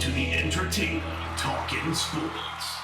to the entertaining Talkin' Sports.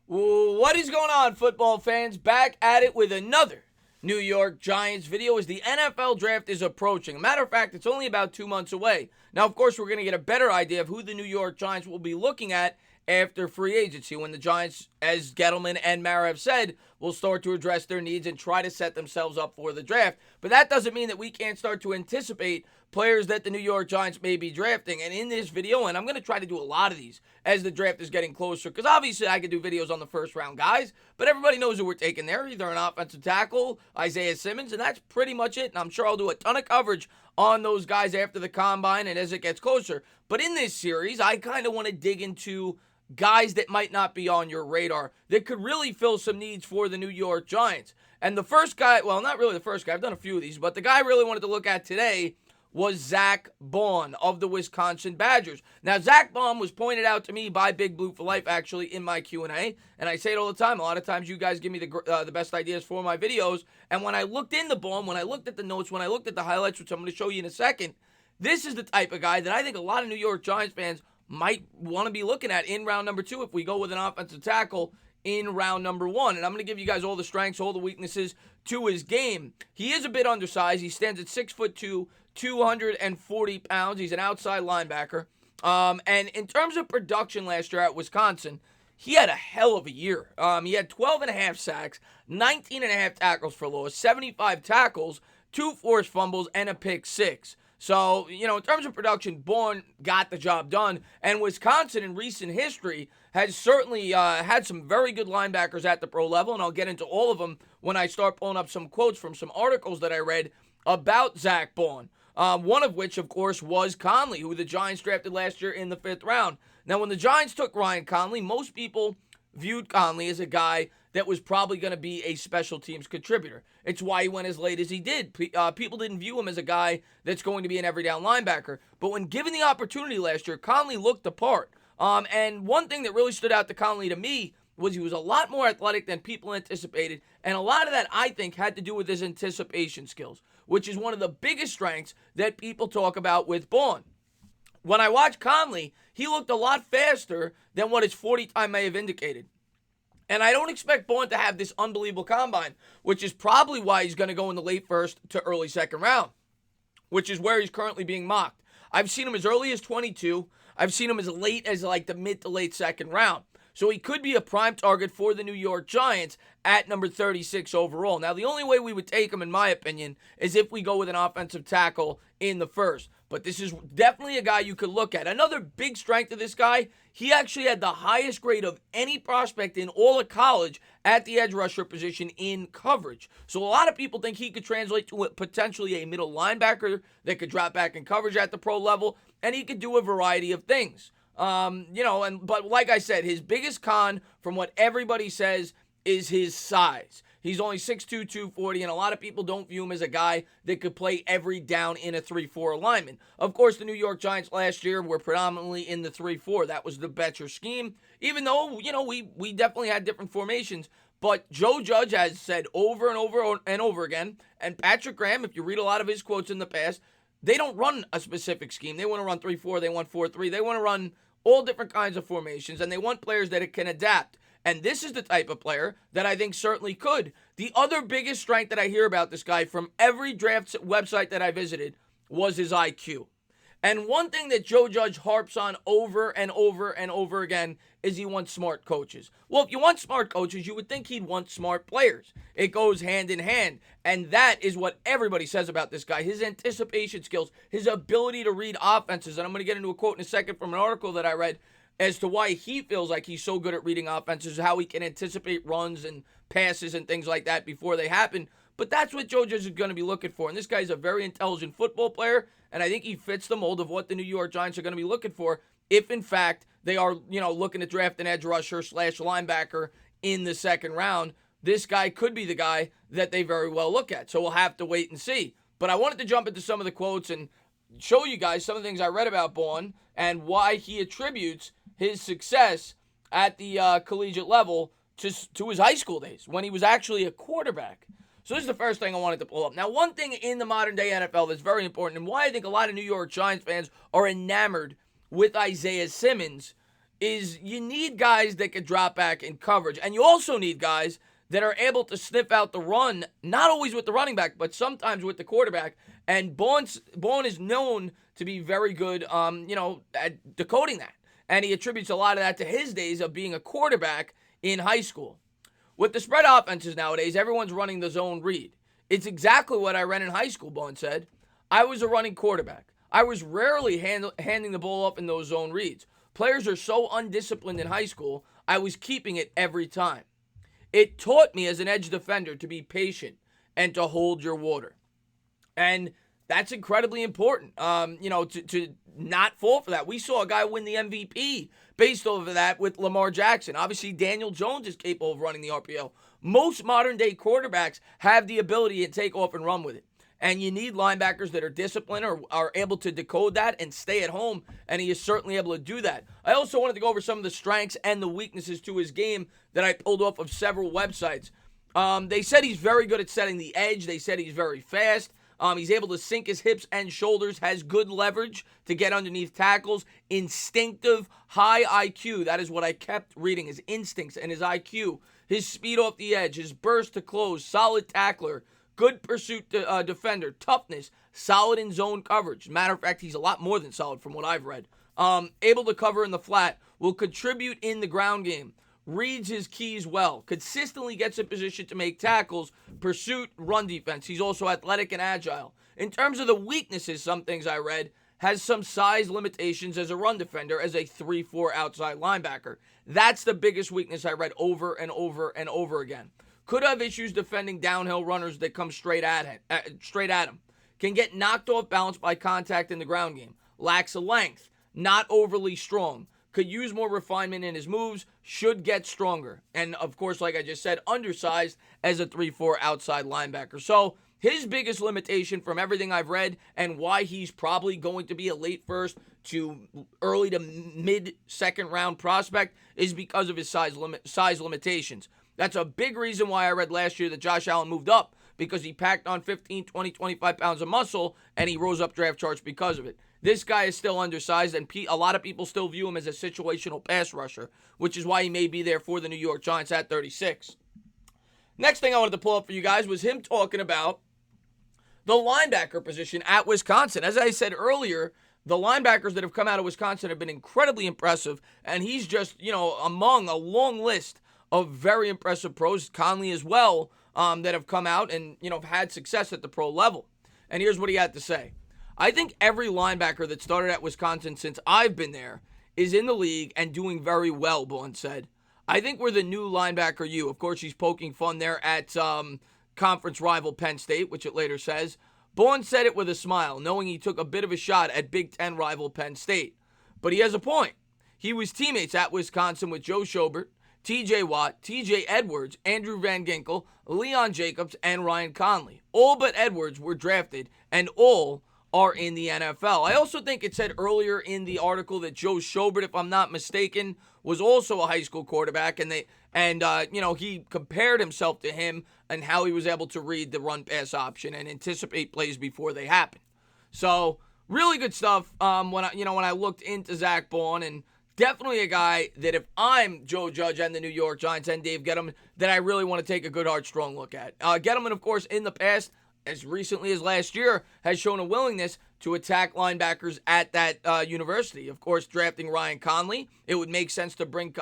What is going on, football fans? Back at it with another New York Giants video as the NFL draft is approaching. A matter of fact, it's only about 2 months away. Now, of course, we're going to get a better idea of who the New York Giants will be looking at after free agency, when the Giants, as Gettleman and Mara have said, will start to address their needs and try to set themselves up for the draft. But that doesn't mean that we can't start to anticipate players that the New York Giants may be drafting. And in this video, and I'm going to try to do a lot of these as the draft is getting closer, because obviously I could do videos on the first round guys, but everybody knows who we're taking there, either an offensive tackle, Isaiah Simmons, and that's pretty much it. And I'm sure I'll do a ton of coverage on those guys after the combine and as it gets closer. But in this series, I kind of want to dig into guys that might not be on your radar that could really fill some needs for the New York Giants. And the first guy, well, not really the first guy, I've done a few of these, but the guy I really wanted to look at today was Zack Baun of the Wisconsin Badgers. Now, Zack Baun was pointed out to me by Big Blue for Life, actually, in my Q&A, and I say it all the time. A lot of times you guys give me the best ideas for my videos, and when I looked into Baun, when I looked at the notes, when I looked at the highlights, which I'm going to show you in a second, this is the type of guy that I think a lot of New York Giants fans might want to be looking at in round number 2 if we go with an offensive tackle in round number 1. And I'm going to give you guys all the strengths, all the weaknesses to his game. He is a bit undersized. He stands at 6'2", 240 pounds. He's an outside linebacker. And in terms of production last year at Wisconsin, he had a hell of a year. He had 12 and a half sacks, 19 and a half tackles for loss, 75 tackles, 2 forced fumbles, and a pick 6. So, in terms of production, Baun got the job done. And Wisconsin, in recent history, has certainly had some very good linebackers at the pro level, and I'll get into all of them when I start pulling up some quotes from some articles that I read about Zack Baun. One of which, of course, was Conley, who the Giants drafted last year in the 5th round. Now, when the Giants took Ryan Conley, most people viewed Conley as a guy that was probably going to be a special teams contributor. It's why he went as late as he did. People didn't view him as a guy that's going to be an every down linebacker. But when given the opportunity last year, Conley looked the part. And one thing that really stood out to Conley to me was he was a lot more athletic than people anticipated. And a lot of that, I think, had to do with his anticipation skills, which is one of the biggest strengths that people talk about with Baun. When I watched Conley, he looked a lot faster than what his 40 time may have indicated. And I don't expect Baun to have this unbelievable combine, which is probably why he's going to go in the late 1st to early 2nd round, which is where he's currently being mocked. I've seen him as early as 22. I've seen him as late as like the mid to late 2nd round. So he could be a prime target for the New York Giants at number 36 overall. Now, the only way we would take him, in my opinion, is if we go with an offensive tackle in the 1st. But this is definitely a guy you could look at. Another big strength of this guy, he actually had the highest grade of any prospect in all of college at the edge rusher position in coverage. So a lot of people think he could translate to potentially a middle linebacker that could drop back in coverage at the pro level, and he could do a variety of things. But like I said, his biggest con, from what everybody says, is his size. He's only 6'2", 240, and a lot of people don't view him as a guy that could play every down in a 3-4 alignment. Of course, the New York Giants last year were predominantly in the 3-4. That was the better scheme, even though, we definitely had different formations. But Joe Judge has said over and over and over again, and Patrick Graham, if you read a lot of his quotes in the past, they don't run a specific scheme. They want to run 3-4, they want 4-3, they want to run all different kinds of formations, and they want players that it can adapt. And this is the type of player that I think certainly could. The other biggest strength that I hear about this guy from every draft website that I visited was his IQ. And one thing that Joe Judge harps on over and over and over again is he wants smart coaches. Well, if you want smart coaches, you would think he'd want smart players. It goes hand in hand. And that is what everybody says about this guy. His anticipation skills, his ability to read offenses. And I'm going to get into a quote in a second from an article that I read as to why he feels like he's so good at reading offenses, how he can anticipate runs and passes and things like that before they happen. But that's what Joe Judge is going to be looking for. And this guy's a very intelligent football player, and I think he fits the mold of what the New York Giants are going to be looking for if, in fact, they are, looking to draft an edge rusher / linebacker in the 2nd round. This guy could be the guy that they very well look at. So we'll have to wait and see. But I wanted to jump into some of the quotes and show you guys some of the things I read about Baun and why he attributes his success at the collegiate level to his high school days when he was actually a quarterback. So this is the first thing I wanted to pull up. Now, one thing in the modern day NFL that's very important, and why I think a lot of New York Giants fans are enamored with Isaiah Simmons, is you need guys that can drop back in coverage. And you also need guys that are able to sniff out the run, not always with the running back, but sometimes with the quarterback. And Baun is known to be very good, at decoding that. And he attributes a lot of that to his days of being a quarterback in high school. With the spread offenses nowadays, everyone's running the zone read. It's exactly what I ran in high school, Baun said. I was a running quarterback. I was rarely handing the ball up in those zone reads. Players are so undisciplined in high school, I was keeping it every time. It taught me as an edge defender to be patient and to hold your water. And that's incredibly important, to not fall for that. We saw a guy win the MVP based over that with Lamar Jackson. Obviously, Daniel Jones is capable of running the RPO. Most modern-day quarterbacks have the ability to take off and run with it. And you need linebackers that are disciplined or are able to decode that and stay at home, and he is certainly able to do that. I also wanted to go over some of the strengths and the weaknesses to his game that I pulled off of several websites. They said he's very good at setting the edge. They said he's very fast. He's able to sink his hips and shoulders, has good leverage to get underneath tackles, instinctive, high IQ. That is what I kept reading, his instincts and his IQ, his speed off the edge, his burst to close, solid tackler, good pursuit defender, toughness, solid in zone coverage. Matter of fact, he's a lot more than solid from what I've read. Able to cover in the flat, will contribute in the ground game. Reads his keys well, consistently gets in position to make tackles, pursuit, run defense. He's also athletic and agile. In terms of the weaknesses, some things I read, has some size limitations as a run defender, as a 3-4 outside linebacker. That's the biggest weakness I read over and over and over again. Could have issues defending downhill runners that come straight at him. Can get knocked off balance by contact in the ground game. Lacks a length. Not overly strong. Could use more refinement in his moves, should get stronger. And, of course, like I just said, undersized as a 3-4 outside linebacker. So, his biggest limitation from everything I've read and why he's probably going to be a late first to early to mid-second round prospect is because of his size limitations. That's a big reason why I read last year that Josh Allen moved up, because he packed on 15, 20, 25 pounds of muscle, and he rose up draft charts because of it. This guy is still undersized, and a lot of people still view him as a situational pass rusher, which is why he may be there for the New York Giants at 36. Next thing I wanted to pull up for you guys was him talking about the linebacker position at Wisconsin. As I said earlier, the linebackers that have come out of Wisconsin have been incredibly impressive, and he's just, among a long list of very impressive pros, Conley as well, that have come out and, have had success at the pro level. And here's what he had to say. I think every linebacker that started at Wisconsin since I've been there is in the league and doing very well, Baun said. I think we're the new linebacker U. Of course, he's poking fun there at conference rival Penn State, which it later says. Baun said it with a smile, knowing he took a bit of a shot at Big Ten rival Penn State. But he has a point. He was teammates at Wisconsin with Joe Schobert, T.J. Watt, T.J. Edwards, Andrew Van Ginkel, Leon Jacobs, and Ryan Conley. All but Edwards were drafted, and all are in the NFL. I also think it said earlier in the article that Joe Schobert, if I'm not mistaken, was also a high school quarterback, and he compared himself to him and how he was able to read the run-pass option and anticipate plays before they happen. So, really good stuff. When I looked into Zack Baun, and definitely a guy that if I'm Joe Judge and the New York Giants and Dave Gettleman, that I really want to take a good, hard, strong look at. Gettleman, of course, in the past, as recently as last year, has shown a willingness to attack linebackers at that university. Of course, drafting Ryan Conley, it would make sense to bring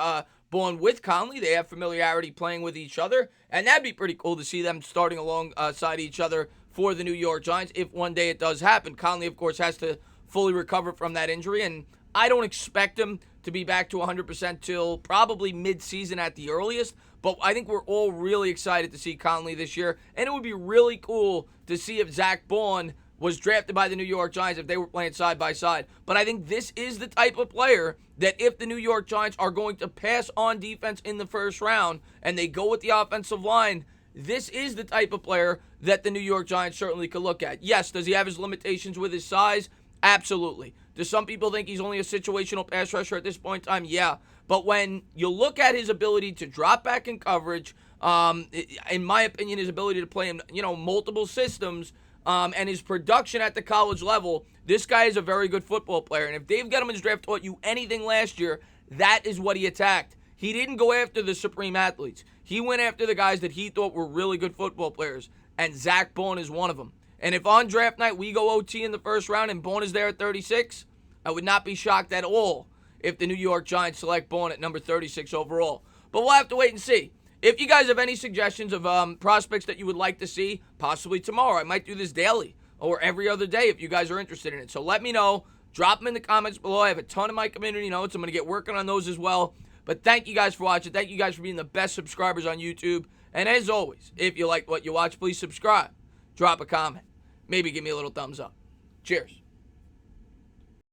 Baun with Conley. They have familiarity playing with each other, and that'd be pretty cool to see them starting alongside each other for the New York Giants if one day it does happen. Conley, of course, has to fully recover from that injury, and I don't expect him to be back to 100% till probably mid-season at the earliest, but I think we're all really excited to see Conley this year, and it would be really cool to see if Zack Baun was drafted by the New York Giants if they were playing side by side. But I think this is the type of player that if the New York Giants are going to pass on defense in the first round and they go with the offensive line, this is the type of player that the New York Giants certainly could look at. Yes, does he have his limitations with his size? Absolutely. Do some people think he's only a situational pass rusher at this point in time? Yeah. But when you look at his ability to drop back in coverage, In my opinion, his ability to play in, multiple systems, and his production at the college level, this guy is a very good football player. And if Dave Gettleman's draft taught you anything last year, that is what he attacked. He didn't go after the supreme athletes. He went after the guys that he thought were really good football players, and Zack Baun is one of them. And if on draft night we go OT in the first round and Baun is there at 36, I would not be shocked at all if the New York Giants select Baun at number 36 overall. But we'll have to wait and see. If you guys have any suggestions of prospects that you would like to see, possibly tomorrow, I might do this daily or every other day if you guys are interested in it. So let me know. Drop them in the comments below. I have a ton of my community notes. I'm going to get working on those as well. But thank you guys for watching. Thank you guys for being the best subscribers on YouTube. And as always, if you like what you watch, please subscribe. Drop a comment. Maybe give me a little thumbs up. Cheers.